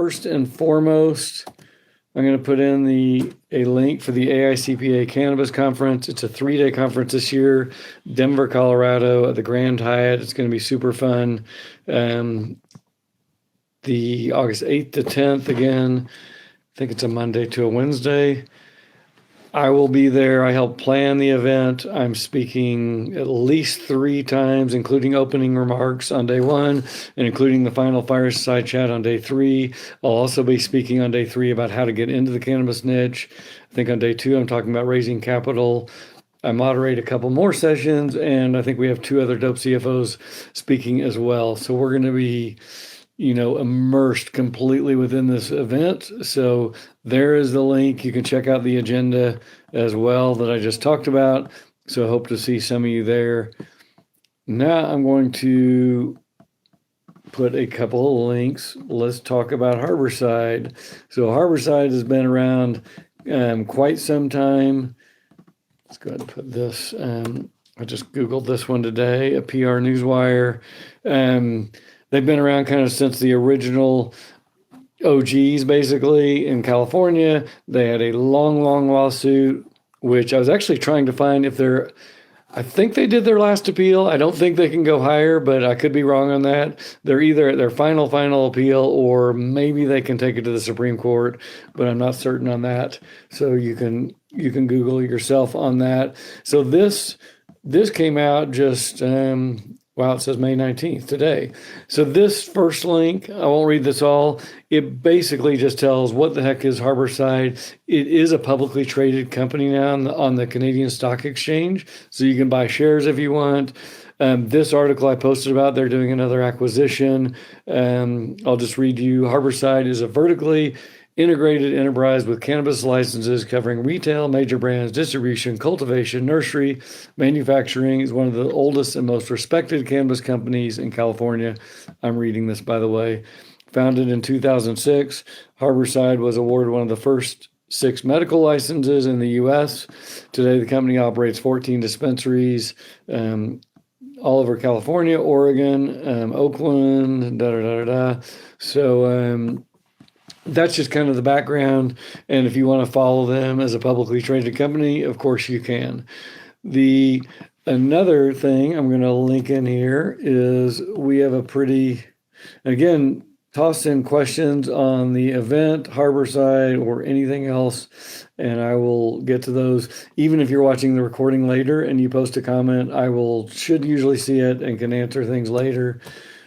first and foremost, I'm going to put in a link for the AICPA Cannabis Conference. It's a 3-day conference this year, Denver, Colorado, at the Grand Hyatt. It's going to be super fun. The August 8th to 10th again. I think it's a Monday to a Wednesday. I will be there. I help plan the event. I'm speaking at least 3 times, including opening remarks on day 1 and including the final fireside chat on day 3. I'll also be speaking on day 3 about how to get into the cannabis niche. I think on day 2, I'm talking about raising capital. I moderate a couple more sessions, and I think we have 2 other dope CFOs speaking as well. So we're going to be immersed completely within this event. So there is the link. You can check out the agenda as well that I just talked about. So I hope to see some of you there. Now I'm going to put a couple of links. Let's talk about Harborside. So Harborside has been around quite some time. Let's go ahead and put this. I just Googled this one today, a PR Newswire. They've been around kind of since the original OGs, basically, in California. They had a long lawsuit, which I was actually trying to find if I think they did their last appeal. I don't think they can go higher, but I could be wrong on that. They're either at their final appeal, or maybe they can take it to the Supreme Court, but I'm not certain on that. So you can Google yourself on that. So this came out just, it says May 19th today. So this first link, I won't read this all. It basically just tells what the heck is Harborside. It is a publicly traded company now on the Canadian Stock Exchange. So you can buy shares if you want. This article I posted about, they're doing another acquisition. I'll just read you. Harborside is a vertically integrated enterprise with cannabis licenses covering retail, major brands, distribution, cultivation, nursery, manufacturing. Is one of the oldest and most respected cannabis companies in California. I'm reading this, by the way. Founded in 2006, Harborside was awarded one of the first 6 medical licenses in the U.S. Today, the company operates 14 dispensaries all over California, Oregon, Oakland, So, that's just kind of the background. And if you want to follow them as a publicly traded company, of course you can. Another thing I'm going to link in here is we have again, toss in questions on the event, Harborside, or anything else, and I will get to those. Even if you're watching the recording later and you post a comment, I should usually see it and can answer things later.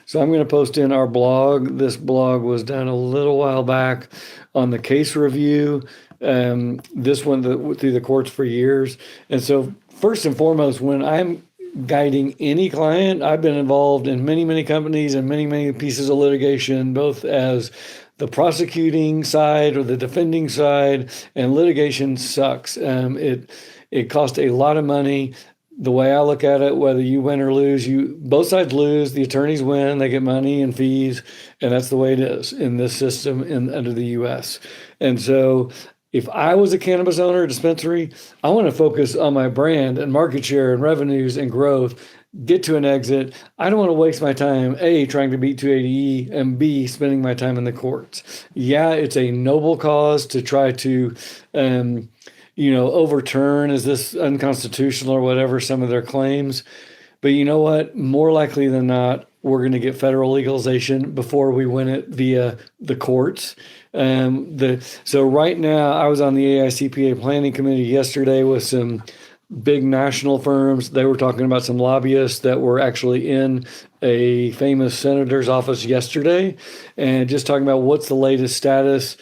So I'm going to post in our blog. This blog was done a little while back on the case review. This one through the courts for years. And so first and foremost, when I'm guiding any client, I've been involved in many companies and many pieces of litigation, both as the prosecuting side or the defending side, and litigation sucks. It costs a lot of money. The way I look at it, whether you win or lose, both sides lose. The attorneys win; they get money and fees, and that's the way it is in this system under the U.S. And so, if I was a cannabis owner or dispensary, I want to focus on my brand and market share and revenues and growth. Get to an exit. I don't want to waste my time, A, trying to beat 280E, and B, spending my time in the courts. Yeah, it's a noble cause to try to overturn, is this unconstitutional or whatever, some of their claims. But you know what? More likely than not, we're going to get federal legalization before we win it via the courts. So right now, I was on the AICPA planning committee yesterday with some big national firms. They were talking about some lobbyists that were actually in a famous senator's office yesterday and just talking about what's the latest status.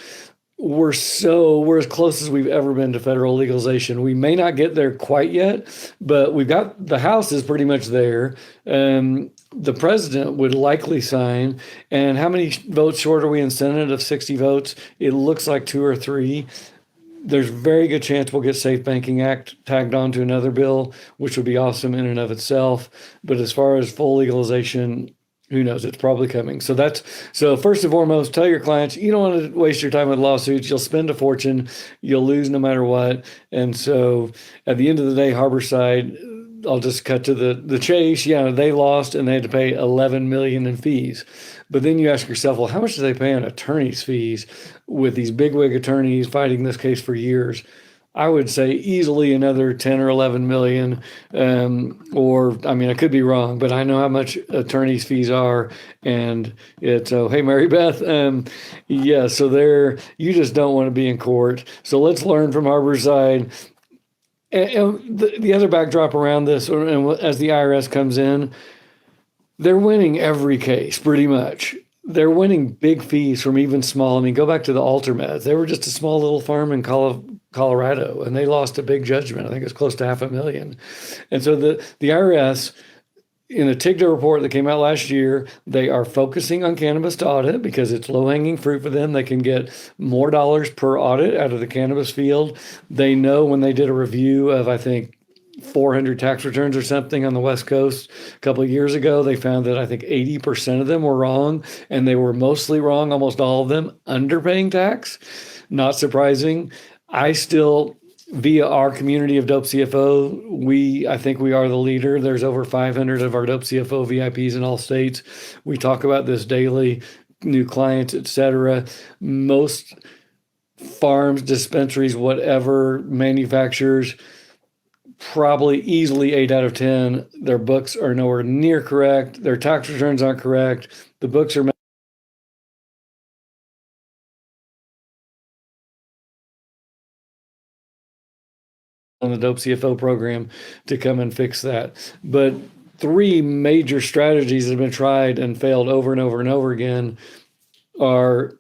We're as close as we've ever been to federal legalization. We may not get there quite yet, but the House is pretty much there. The president would likely sign. And how many votes short are we in Senate of 60 votes? It looks like 2 or 3. There's a very good chance we'll get Safe Banking Act tagged on to another bill, which would be awesome in and of itself. But as far as full legalization, who knows? It's probably coming. So first and foremost, tell your clients, you don't want to waste your time with lawsuits. You'll spend a fortune. You'll lose no matter what. And so at the end of the day, Harborside, I'll just cut to the chase. Yeah, they lost and they had to pay 11 million in fees. But then you ask yourself, well, how much do they pay on attorney's fees with these bigwig attorneys fighting this case for years? I would say easily another 10 or 11 million. Or, I mean, I could be wrong, but I know how much attorney's fees are. And it's, oh, hey, Mary Beth. Yeah, so you just don't want to be in court. So let's learn from Harborside. And the other backdrop around this, and as the IRS comes in, they're winning every case pretty much. They're winning big fees from even small. I mean, go back to the Altermeds. They were just a small little firm in Colorado, and they lost a big judgment. I think it's close to $500,000. And so the IRS, in a TIGTA report that came out last year, they are focusing on cannabis to audit because it's low-hanging fruit for them. They can get more dollars per audit out of the cannabis field. They know when they did a review of, I think, 400 tax returns or something on the West Coast a couple of years ago, they found that I think 80% of them were wrong, and they were mostly wrong, almost all of them, underpaying tax. Not surprising. I still, via our community of Dope CFO, I think we are the leader. There's over 500 of our Dope CFO VIPs in all states. We talk about this daily, new clients, etc. Most farms, dispensaries, whatever, manufacturers, probably easily 8 out of 10, their books are nowhere near correct. Their tax returns aren't correct. The books are on the Dope CFO program to come and fix that. But 3 major strategies that have been tried and failed over and over and over again are,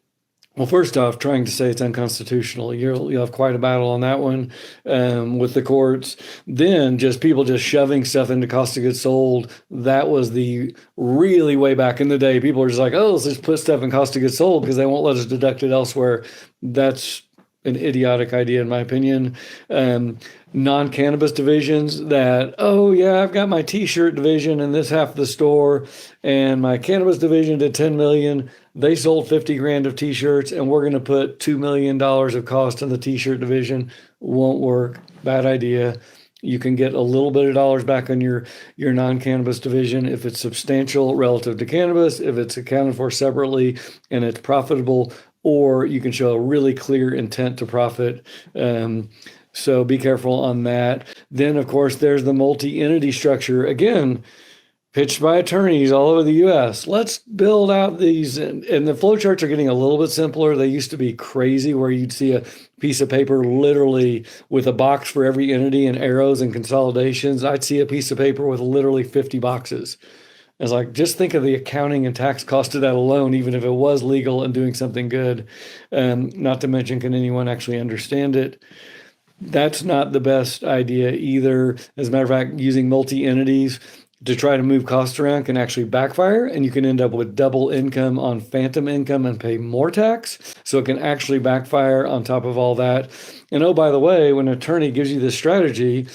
well, first off, trying to say it's unconstitutional. You'll have quite a battle on that one with the courts. Then people just shoving stuff into cost of goods sold. That was the really way back in the day. People are just like, oh, let's just put stuff in cost of goods sold because they won't let us deduct it elsewhere. That's an idiotic idea, in my opinion. Non-cannabis divisions that, oh yeah, I've got my t-shirt division in this half of the store, and my cannabis division did 10 million. They sold 50 grand of t-shirts, and we're going to put $2 million of cost in the t-shirt division. Won't work. Bad idea. You can get a little bit of dollars back on your non-cannabis division if it's substantial relative to cannabis, if it's accounted for separately and it's profitable, or you can show a really clear intent to profit. So be careful on that. Then, of course, there's the multi-entity structure. Again, pitched by attorneys all over the U.S. Let's build out these. And the flowcharts are getting a little bit simpler. They used to be crazy where you'd see a piece of paper literally with a box for every entity and arrows and consolidations. I'd see a piece of paper with literally 50 boxes. It's like, just think of the accounting and tax cost of that alone, even if it was legal and doing something good. Not to mention, can anyone actually understand it? That's not the best idea either. As a matter of fact, using multi-entities to try to move costs around can actually backfire, and you can end up with double income on phantom income and pay more tax. So it can actually backfire on top of all that. And oh, by the way, when an attorney gives you this strategy,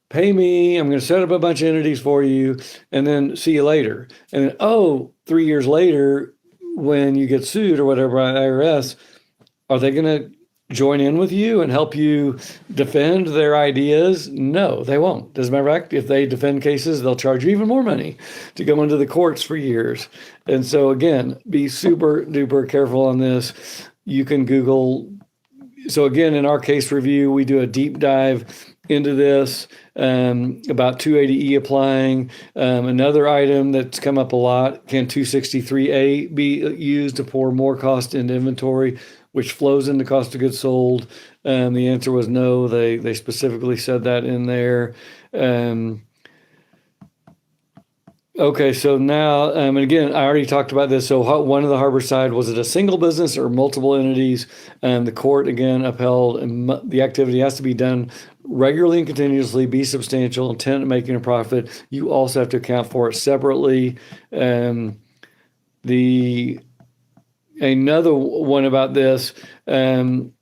pay me, I'm going to set up a bunch of entities for you, and then see you later. And then, 3 years later, when you get sued or whatever by the IRS, are they going to join in with you and help you defend their ideas? No, they won't. As a matter of fact, if they defend cases, they'll charge you even more money to go into the courts for years. And so again, be super duper careful on this. You can Google. So again, in our case review, we do a deep dive into this about 280E applying. Another item that's come up a lot, can 263A be used to pour more cost into inventory, which flows into cost of goods sold? The answer was no. They specifically said that in there. Okay, so now, and again, I already talked about this. So one of the Harborside, was it a single business or multiple entities? The court, again, upheld, and the activity has to be done regularly and continuously, be substantial, intent of making a profit. You also have to account for it separately. Another one about this, the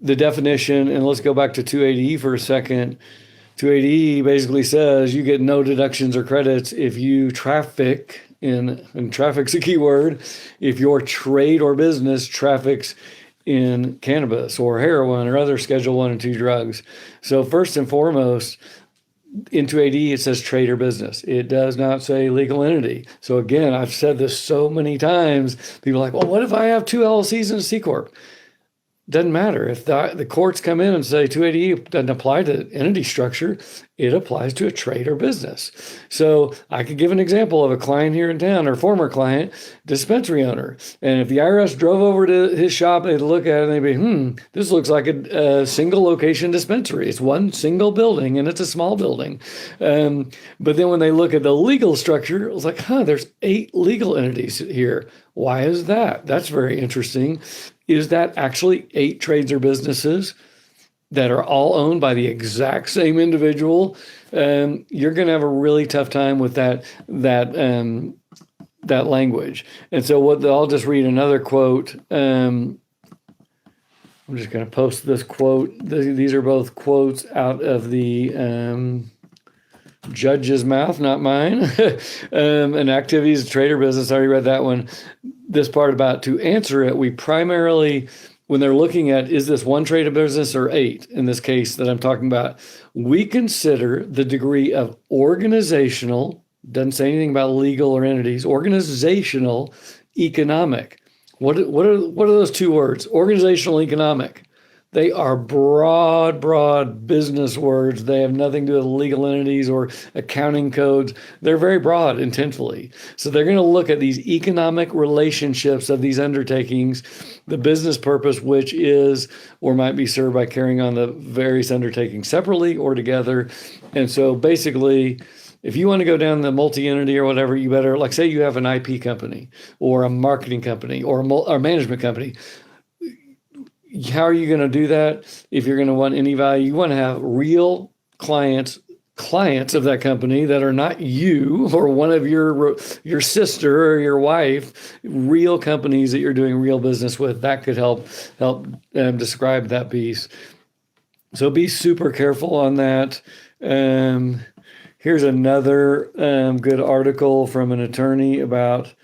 definition, and let's go back to 280E for a second. 280E basically says you get no deductions or credits if you traffic and traffic's a key word, if your trade or business traffics in cannabis or heroin or other Schedule 1 and 2 drugs. So first and foremost, in 280E, it says trade or business. It does not say legal entity. So again, I've said this so many times. People are like, well, what if I have 2 LLCs and a C Corp? Doesn't matter. If the courts come in and say 280E doesn't apply to entity structure, it applies to a trade or business. So I could give an example of a client here in town, or former client, dispensary owner. And if the IRS drove over to his shop, they'd look at it and they'd be, this looks like a single location dispensary. It's one single building and it's a small building. But then when they look at the legal structure, it's like, there's 8 legal entities here. Why is that? That's very interesting. Is that actually 8 trades or businesses that are all owned by the exact same individual? You're going to have a really tough time with that language. And so I'll just read another quote. I'm just going to post this quote. These are both quotes out of the judge's mouth, not mine. And activities, trade or business, I already read that one. This part about to answer it, we primarily, when they're looking at, is this 1 trade or business or 8, in this case that I'm talking about, we consider the degree of organizational, doesn't say anything about legal or entities, organizational, economic. What are those 2 words? Organizational, economic. They are broad business words. They have nothing to do with legal entities or accounting codes. They're very broad intentionally. So they're going to look at these economic relationships of these undertakings, the business purpose, which is or might be served by carrying on the various undertakings separately or together. And so basically, if you want to go down the multi-entity or whatever, you better, like say you have an IP company or a marketing company or a management company. How are you going to do that? If you're going to want any value, you want to have real clients of that company that are not you or one of your sister or your wife, real companies that you're doing real business with. That could help describe that piece. So be super careful on that. Here's another good article from an attorney about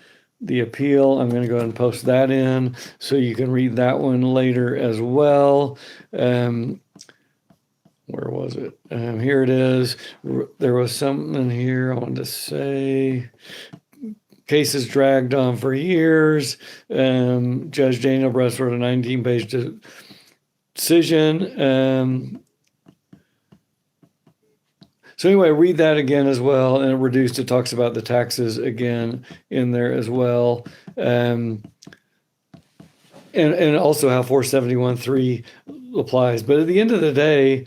the appeal. I'm going to go ahead and post that in so you can read that one later as well. Where was it? Here it is. There was something here I wanted to say. Cases dragged on for years. Judge Daniel Bress wrote a 19-page decision. So anyway, read that again as well. And reduced, it talks about the taxes again in there as well. And also how 471.3 applies. But at the end of the day,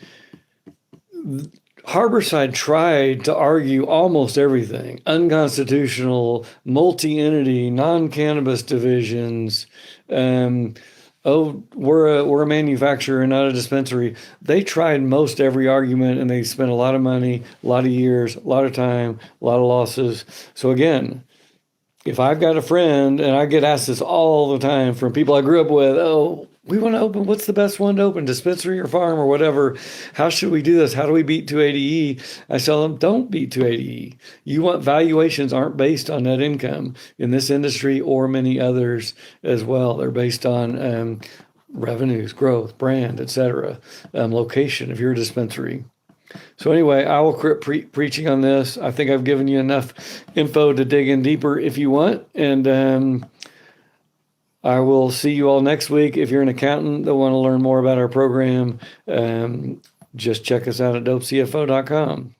Harborside tried to argue almost everything. Unconstitutional, multi-entity, non-cannabis divisions, we're a manufacturer and not a dispensary. They tried most every argument and they spent a lot of money, a lot of years, a lot of time, a lot of losses. So again, if I've got a friend and I get asked this all the time from people I grew up with, we want to open, what's the best one to open, dispensary or farm or whatever? How should we do this? How do we beat 280E? I tell them, don't beat 280E. You want valuations aren't based on net income in this industry or many others as well. They're based on revenues, growth, brand, etc., location if you're a dispensary. So anyway, I will quit preaching on this. I think I've given you enough info to dig in deeper if you want. And I will see you all next week. If you're an accountant that want to learn more about our program, just check us out at dopecfo.com.